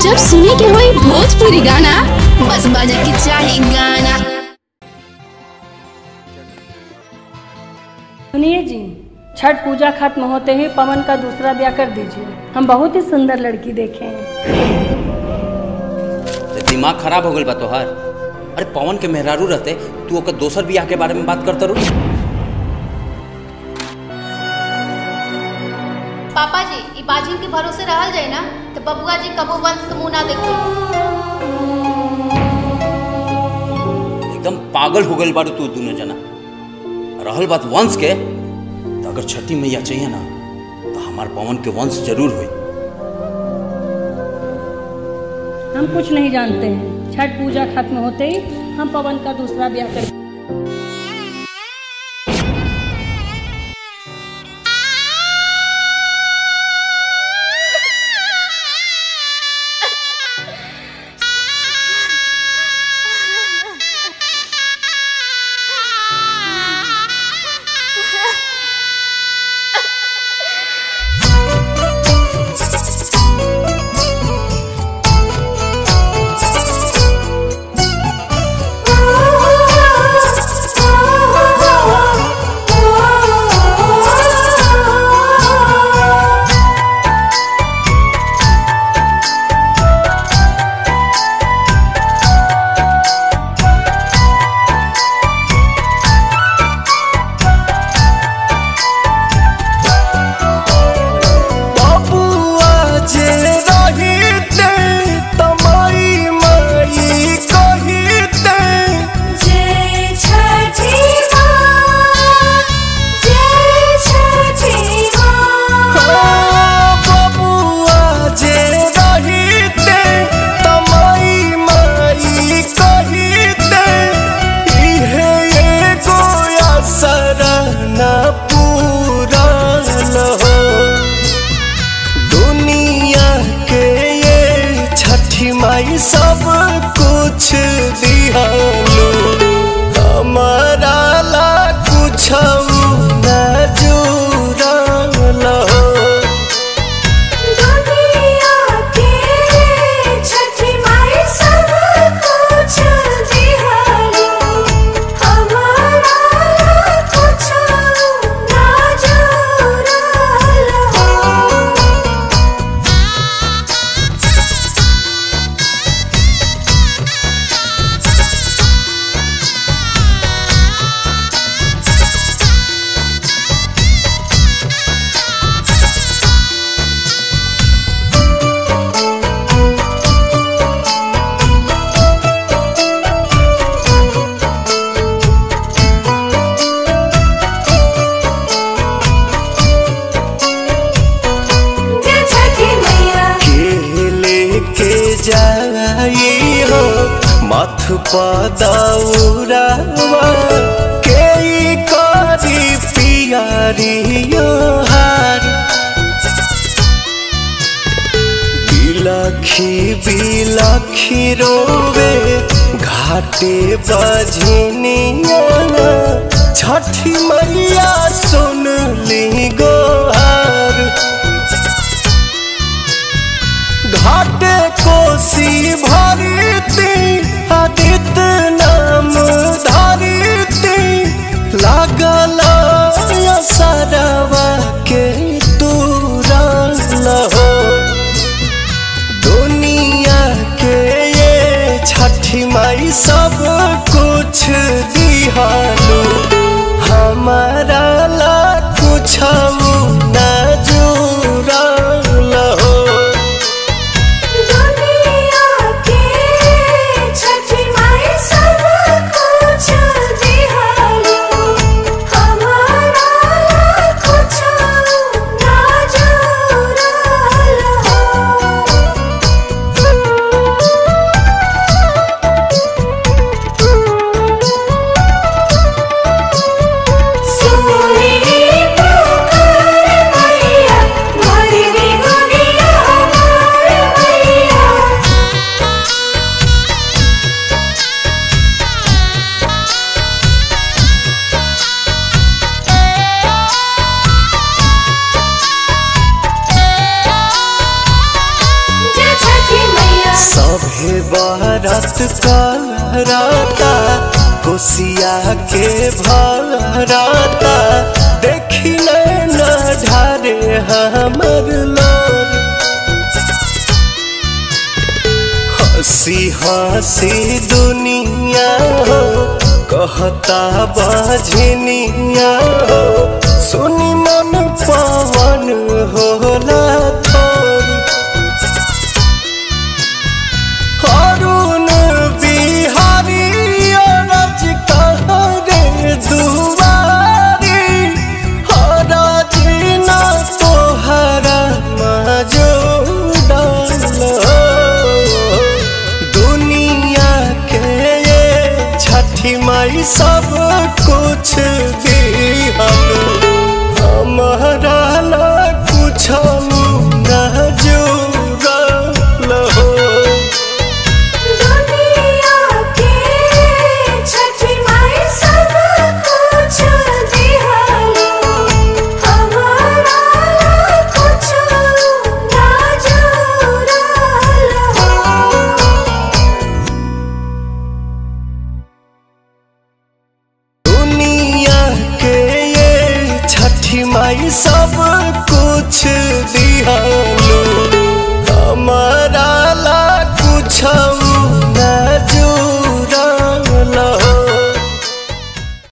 जब सुने के होई भोजपुरी गाना, बस बजे के चाही गाना। सुनिए जी, छठ पूजा खत्म होते ही पवन का दूसरा ब्याह कर दीजिए। हम बहुत ही सुंदर लड़की देखे हैं। दिमाग खराब हो गई बा तोहार? अरे पवन के मेहरारू रहते तू ओकर दोसर ब्याह के बारे में बात करता रू। पापा जी, ई बाजिन के भरोसे रहल जाए ना तो बबुआ जी कबो वंश के मुंह ना देखो। एकदम पागल हो गई बारू तू दोनों जना। रहल बात वंश के, तो अगर छठी मैया चाहिए ना तो हमार पवन के वंश जरूर हुई। हम कुछ नहीं जानते हैं। छठ पूजा खत्म होते ही हम पवन का दूसरा ब्याह कर। सब कुछ दिहालो हमारा ला कुछ न जुड़लो। दुनिया के छठी माई सब कुछ दिहालो हमारा ला कुछ न जुड़लो। जाई हो मथ पदौरावा के करी पियारियो हार। बिलखी बिलखी रोवे घाटे बजनिया छठी मैया सुन ली गोहार। घाटे कोसी भरती आदित्य नाम धरती लागल सरवा के तुरल हो। दुनिया के ये छठी माई सब कुछ दिहालो हमारा ला कुछ न जुड़ल हो। दुनिया के छठी माई सब सभे बारात कराता कोसिया के भराता देखी न ढारे हमर लोर हंसी हंसी दुनिया हो कहता बाझनिया हो सुनी मन पवन होला थोर अरुण बिहारी अरज कहरे दुआरी हरज ना तोहरा मजूदल दुनिया के ये छठी माई सब कुछ दिहल हमारा ला कुछ न जुड़ल हो दुनिया के छठी माई सब कुछ दिहलो हमारा कुछ ना जुड़ल हो दुनिया के ये छठी माई सब कुछ